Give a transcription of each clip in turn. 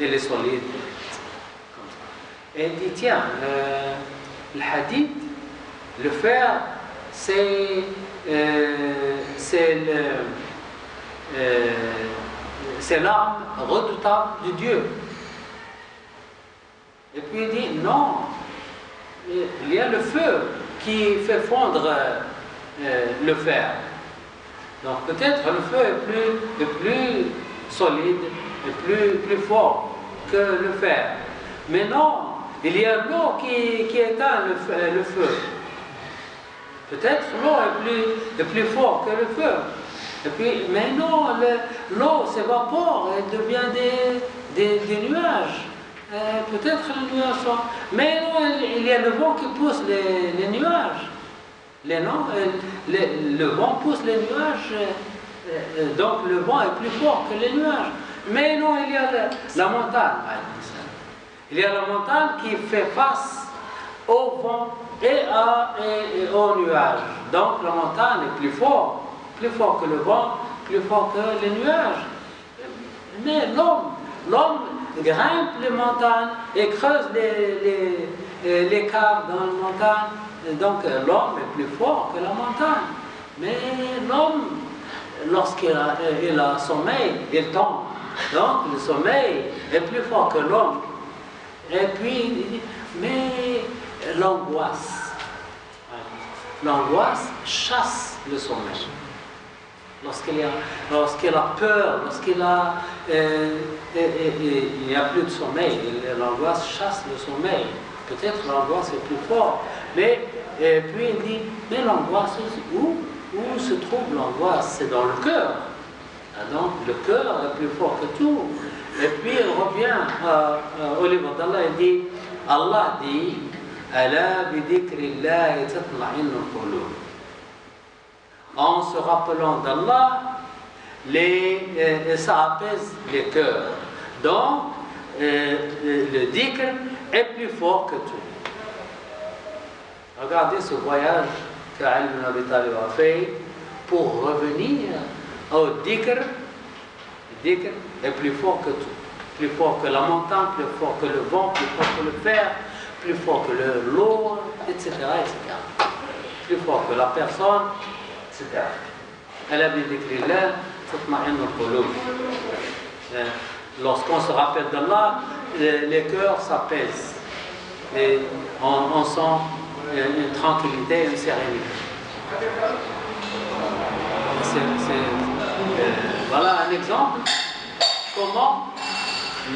elle est solide. Comme ça. Et il dit, tiens, le hadith, le fer, c'est l'arme redoutable de Dieu. Et puis il dit, non, il y a le feu qui fait fondre le fer. Donc peut-être le feu est plus solide, est plus fort que le fer. Mais non, il y a l'eau qui éteint le feu. Peut-être l'eau est plus fort que le feu. Et puis, mais non, l'eau s'évapore et devient des nuages. Peut-être les nuages sont... Mais non, il y a le vent qui pousse les nuages. Le vent pousse les nuages, donc le vent est plus fort que les nuages. Mais non, il y a la montagne. Il y a la montagne qui fait face au vent et aux nuages. Donc la montagne est plus fort que le vent, plus fort que les nuages. Mais l'homme grimpe les montagnes et creuse les caves dans les montagnes. Donc l'homme est plus fort que la montagne. Mais l'homme, lorsqu'il a sommeil, il tombe. Donc le sommeil est plus fort que l'homme. Et puis il dit, mais l'angoisse chasse le sommeil. Lorsqu'il a peur, lorsqu'il n'y a plus de sommeil, l'angoisse chasse le sommeil. Peut-être l'angoisse est plus forte. Mais puis il dit, mais l'angoisse, où se trouve l'angoisse? C'est dans le cœur. Donc le cœur est plus fort que tout. Et puis il revient au livre d'Allah, il dit, Allah dit, Ala bi dhikrillahi tatma'innul qulub. En se rappelant d'Allah, ça apaise les cœurs. Donc, le dhikr est plus fort que tout. Regardez ce voyage qu'Ali ibn Abi Talib a fait pour revenir au dhikr. Le dhikr est plus fort que tout. Plus fort que la montagne, plus fort que le vent, plus fort que le fer, plus fort que l'eau, etc., etc. Plus fort que la personne, etc. Lorsqu'on se rappelle d'Allah, les cœurs s'apaisent et on sent une tranquillité, une sérénité. Voilà un exemple comment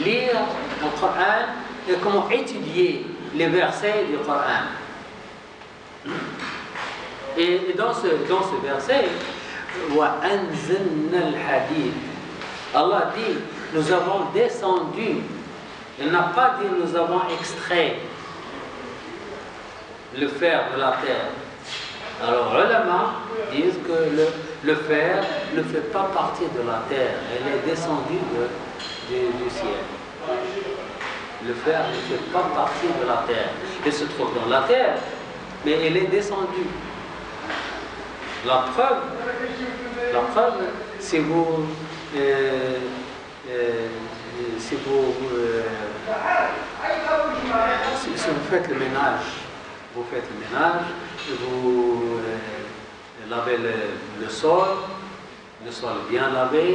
lire le Coran et comment étudier les versets du Coran. Et dans ce verset, وَأَنزَلْنَا الْحَدِيدَ, Allah dit, nous avons descendu. Il n'a pas dit nous avons extrait le fer de la terre. Alors, les ulama disent que le fer ne fait pas partie de la terre, elle est descendue du ciel. Le fer ne fait pas partie de la terre. Il se trouve dans la terre, mais elle est descendue. La preuve, si vous faites le ménage, vous lavez le sol bien lavé,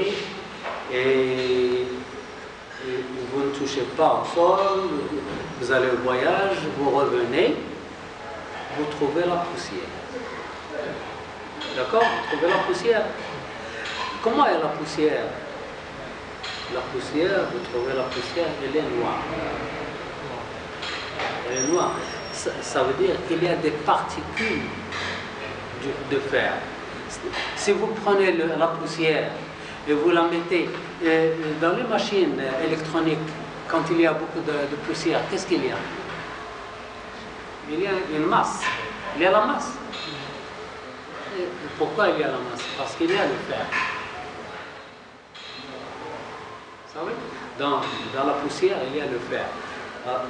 et vous ne touchez pas au sol, vous allez au voyage, vous revenez, vous trouvez la poussière. D'accord? Vous trouvez la poussière. Comment est la poussière? La poussière, vous trouvez la poussière, elle est noire. Elle est noire. Ça veut dire qu'il y a des particules de fer. Si vous prenez la poussière et vous la mettez dans les machines électroniques, quand il y a beaucoup de poussière, qu'est-ce qu'il y a? Il y a une masse. Il y a la masse. Et pourquoi il y a la masse? Parce qu'il y a le fer. Vous savez? Dans la poussière, il y a le fer.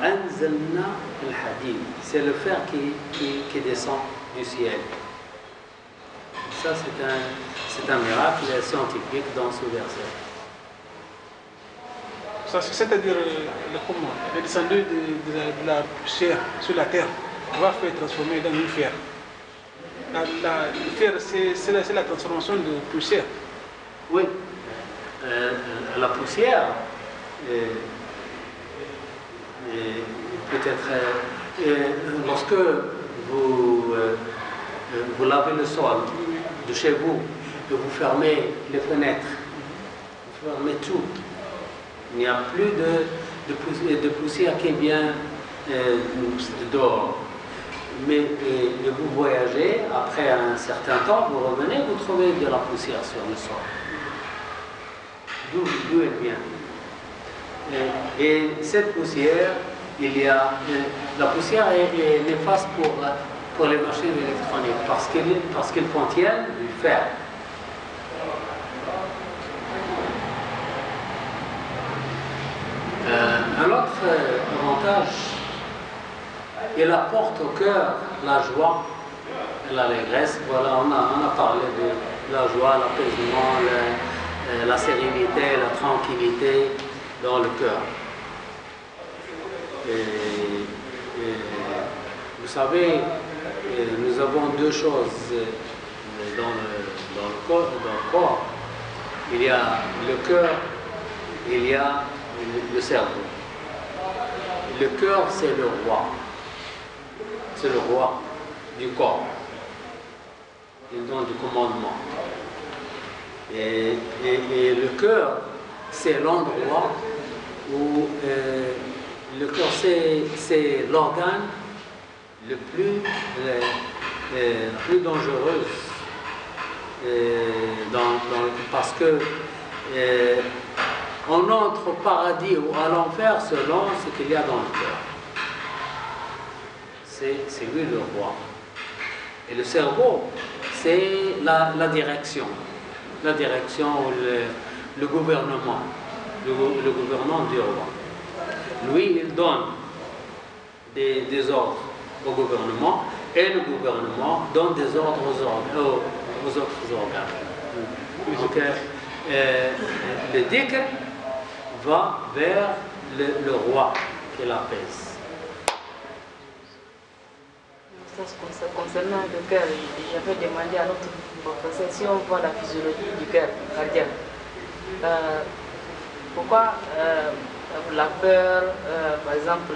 Anzalna al-hadid, c'est le fer qui descend du ciel. Ça, c'est un miracle scientifique dans ce verset. C'est-à-dire le descendu de la poussière sur la terre va faire transformer dans une fer. Le fer, c'est la transformation de poussière. Oui. La poussière, peut-être, lorsque vous lavez le sol de chez vous, et vous fermez les fenêtres, vous fermez tout, il n'y a plus de poussière qui vient dehors. Mais vous voyagez, après un certain temps, vous revenez, vous trouvez de la poussière sur le sol. D'où elle vient. Et cette poussière, la poussière est néfaste pour les machines électroniques parce qu'elles contiennent du fer. Un autre avantage, il apporte au cœur la joie et l'allégresse. Voilà, on a parlé de la joie, l'apaisement, la sérénité, la tranquillité dans le cœur. Vous savez, nous avons deux choses dans le corps. Il y a le cœur, il y a le cerveau. Le cœur, c'est le roi. C'est le roi du corps. Il donne du commandement. Et le cœur, c'est l'endroit où le cœur, c'est l'organe le plus dangereux. Parce que on entre au paradis ou à l'enfer selon ce qu'il y a dans le cœur. C'est lui le roi. Et le cerveau, c'est la direction. La direction, le gouvernement. Le gouvernement du roi. Lui, il donne des ordres au gouvernement et le gouvernement donne des ordres aux autres organes. Donc, le dhikr va vers le roi qui l'apaise. Concernant le cœur, j'avais demandé à notre professeur si on voit la physiologie du cœur cardiaque. Pourquoi la peur, par exemple,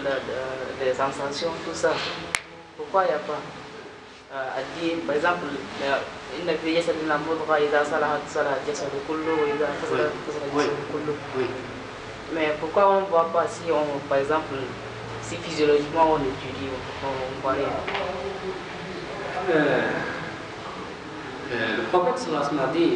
les sensations, tout ça, pourquoi il n'y a pas à dire, par exemple, mais pourquoi on ne voit pas si on, par exemple, si physiologiquement on étudie, on voit rien? Le prophète sallallahu alayhi wa sallam a dit